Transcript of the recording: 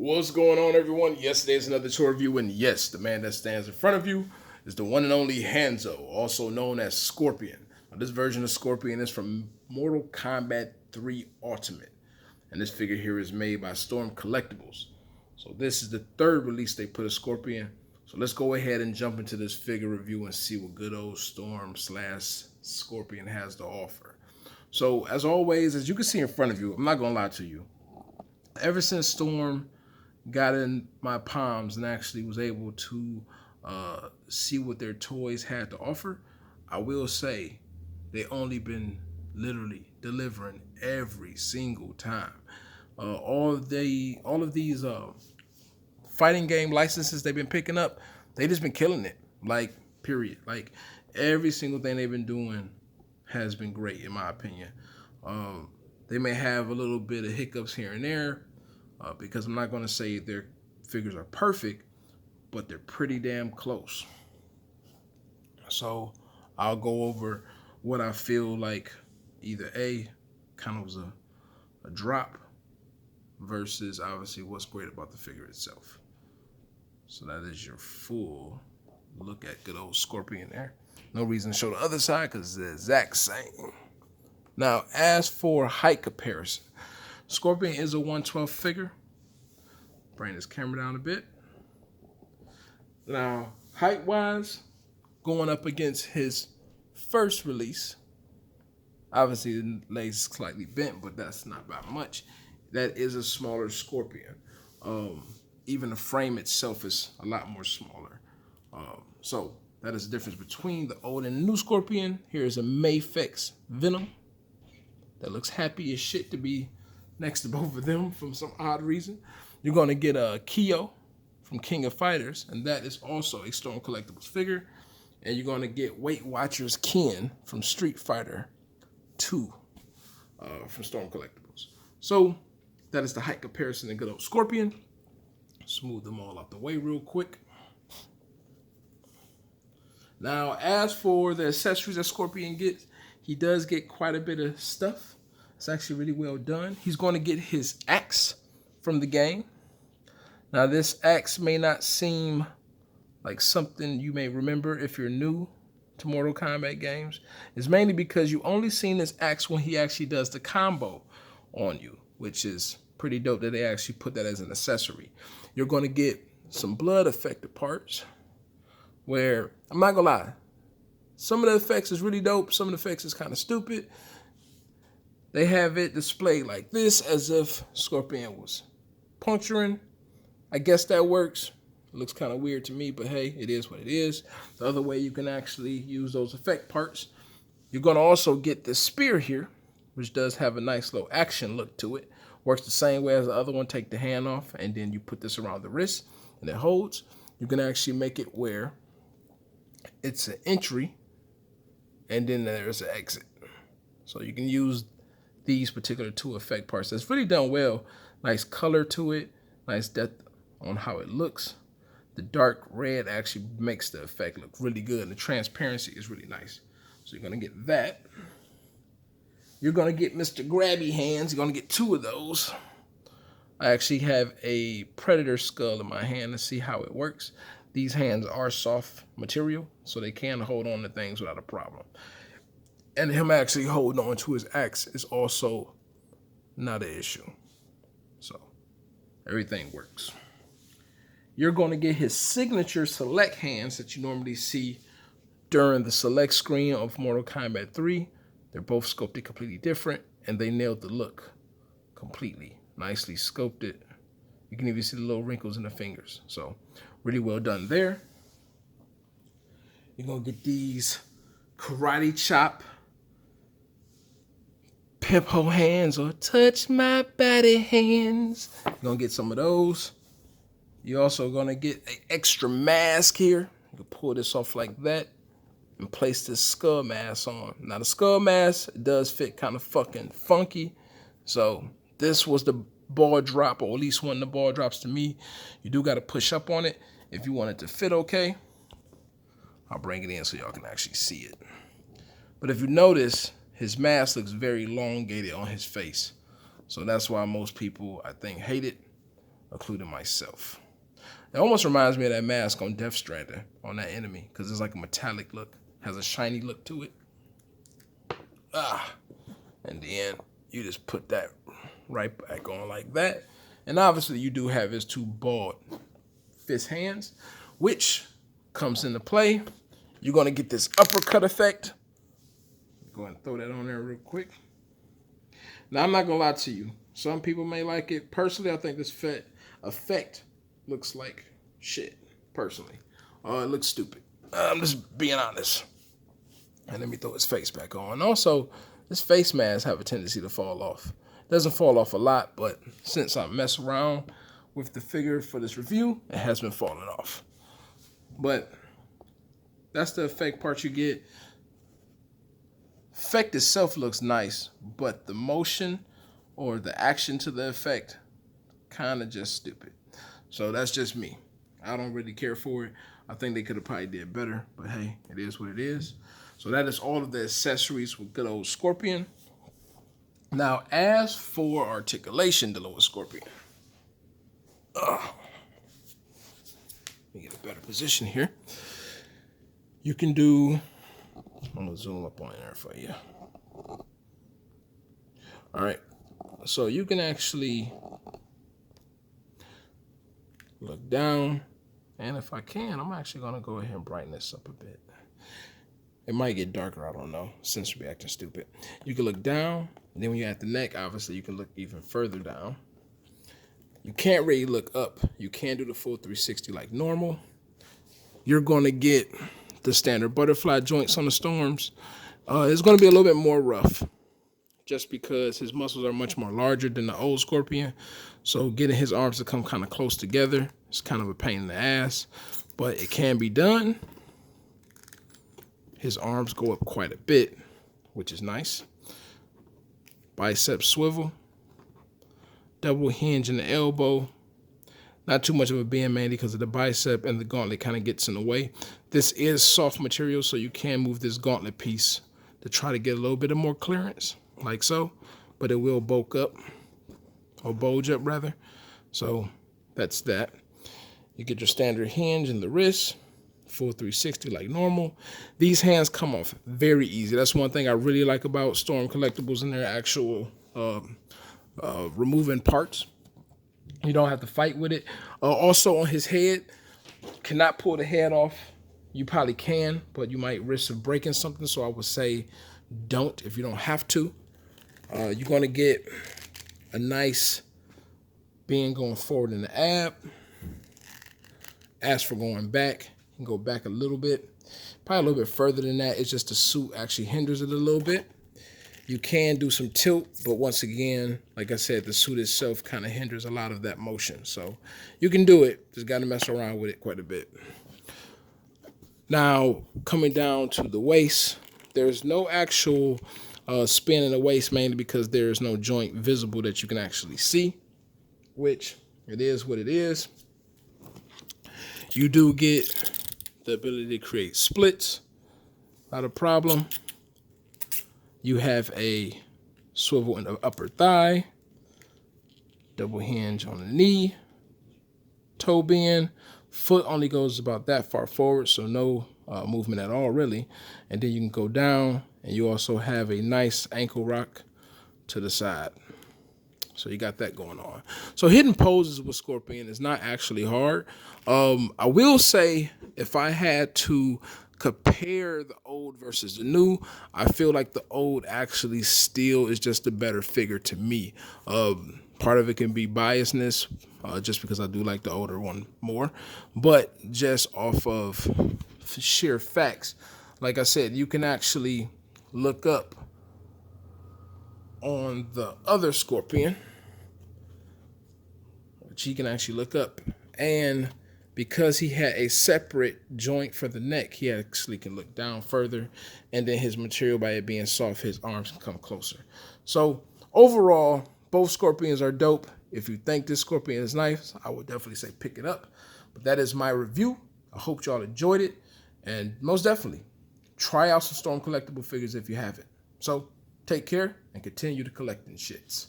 What's going on, everyone? Yesterday's another tour review, and yes, the man that stands in front of you is the one and only Hanzo, also known as Scorpion. Now, this version of Scorpion is from Mortal Kombat 3 Ultimate, and this figure here is made by Storm Collectibles. So this is the third release they put of Scorpion. So let's go ahead and jump into this figure review and see what good old Storm slash Scorpion has to offer. So as always, as you can see in front of you, I'm not gonna lie to you. Ever since Storm got in my palms and actually was able to see what their toys had to offer, I will say they only been literally delivering every single time. All of these fighting game licenses they've been picking up, they just been killing it. Like, period. Like, every single thing they've been doing has been great in my opinion. They may have a little bit of hiccups here and there, because I'm not going to say their figures are perfect, but they're pretty damn close. So I'll go over what I feel like either A, kind of was a drop, versus obviously what's great about the figure itself. So that is your full look at good old Scorpion there. No reason to show the other side because it's the exact same. Now, as for height comparison, Scorpion is a 112 figure. Bring this camera down a bit. Now, height-wise, going up against his first release, obviously the legs is slightly bent, but that's not by much. That is a smaller Scorpion. Even the frame itself is a lot more smaller. So that is the difference between the old and the new Scorpion. Here is a Mayfix Venom that looks happy as shit to be next to both of them from some odd reason. You're going to get a Kyo from King of Fighters, and that is also a Storm Collectibles figure. And you're going to get Weight Watchers Ken from Street Fighter 2 from Storm Collectibles. So that is the height comparison in good old Scorpion. Smooth them all out the way real quick. Now, as for the accessories that Scorpion gets, he does get quite a bit of stuff. It's actually really well done. He's going to get his axe from the game. Now, this axe may not seem like something you may remember if you're new to Mortal Kombat games. It's mainly because you only seen this axe when he actually does the combo on you, which is pretty dope that they actually put that as an accessory. You're going to get some blood affected parts where, I'm not going to lie, some of the effects is really dope. Some of the effects is kind of stupid. They have it displayed like this as if Scorpion was puncturing. I guess that works. It looks kind of weird to me, but hey, it is what it is. The other way you can actually use those effect parts, you're going to also get the spear here, which does have a nice little action look to it. Works the same way as the other one. Take the hand off, and then you put this around the wrist, and it holds. You can actually make it where it's an entry, and then there's an exit. So you can use these particular two effect parts. That's really done well. Nice color to it. Nice depth on how it looks. The dark red actually makes the effect look really good, and the transparency is really nice. So you're going to get that. You're going to get Mr. Grabby Hands. You're going to get two of those. I actually have a Predator skull in my hand to see how it works. These hands are soft material, so they can hold on to things without a problem. And him actually holding on to his axe is also not an issue. So everything works. You're going to get his signature select hands that you normally see during the select screen of Mortal Kombat 3. They're both sculpted completely different, and they nailed the look completely. Nicely sculpted. You can even see the little wrinkles in the fingers. So really well done there. You're going to get these karate chop pimpo hands, or touch my body hands. You're going to get some of those. You're also going to get an extra mask here. You can pull this off like that and place this skull mask on. Now, the skull mask does fit kind of fucking funky. So this was the ball drop, or at least one of the ball drops to me. You do got to push up on it if you want it to fit okay. I'll bring it in so y'all can actually see it. But if you notice, his mask looks very elongated on his face. So that's why most people, I think, hate it. including myself. It almost reminds me of that mask on Death Stranding, on that enemy, because it's like a metallic look, has a shiny look to it. And then you just put that right back on like that. And obviously you do have his two bald fist hands, which comes into play. You're going to get this uppercut effect. Go ahead and throw that on there real quick. Now, I'm not going to lie to you. Some people may like it. Personally, I think this effect looks like shit, personally. It looks stupid. I'm just being honest. And let me throw his face back on. Also, this face mask have a tendency to fall off. It doesn't fall off a lot, but since I mess around with the figure for this review, it has been falling off. But that's the effect part you get. Effect itself looks nice, but the motion or the action to the effect kind of just stupid. So that's just me. I don't really care for it. I think they could have probably did better, but hey, it is what it is. So that is all of the accessories with good old Scorpion. Now, as for articulation dealing with Scorpion, let me get a better position here. You can do, I'm gonna zoom up on there for you. All right, so you can actually look down, and if I can, I'm actually gonna go ahead and brighten this up a bit. It might get darker, I don't know, since we're acting stupid. You can look down, and then when you're at the neck, obviously you can look even further down. You can't really look up. You can't do the full 360 like normal. You're gonna get the standard butterfly joints on the Storms. It's gonna be a little bit more rough, just because his muscles are much more larger than the old Scorpion. So getting his arms to come kind of close together is kind of a pain in the ass, but it can be done. His arms go up quite a bit, which is nice. Bicep swivel. Double hinge in the elbow. Not too much of a bend, mainly because of the bicep, and the gauntlet kind of gets in the way. This is soft material, so you can move this gauntlet piece to try to get a little bit of more clearance, like so. But it will bulk up, or bulge up rather. So that's that. You get your standard hinge in the wrist. Full 360 like normal. These hands come off very easy. That's one thing I really like about Storm Collectibles and their actual removing parts. You don't have to fight with it. Also on his head, cannot pull the head off. You probably can, but you might risk of breaking something. So I would say don't if you don't have to. You're going to get a nice bend going forward in the ab. As for going back, you can go back a little bit. Probably a little bit further than that. It's just the suit actually hinders it a little bit. You can do some tilt, but once again, like I said, the suit itself kind of hinders a lot of that motion. So you can do it. Just got to mess around with it quite a bit. Now, coming down to the waist, there's no actual spin in the waist, mainly because there's no joint visible that you can actually see, which it is what it is. You do get the ability to create splits, not a problem. You have a swivel in the upper thigh, double hinge on the knee, toe bend, foot only goes about that far forward, so no movement at all really. And then you can go down, and you also have a nice ankle rock to the side. So you got that going on. So hitting poses with Scorpion is not actually hard. I will say, if I had to compare the old versus the new, I feel like the old actually still is just a better figure to me. Part of it can be biasness, just because I do like the older one more. But just off of sheer facts, like I said, you can actually look up on the other Scorpion, which he can actually look up, and because he had a separate joint for the neck, he actually can look down further, and then his material, by it being soft, his arms can come closer. So overall, both Scorpions are dope. If you think this Scorpion is nice, I would definitely say pick it up. But that is my review. I hope y'all enjoyed it, and most definitely try out some Storm Collectible figures if you haven't. So take care and continue to collecting shits.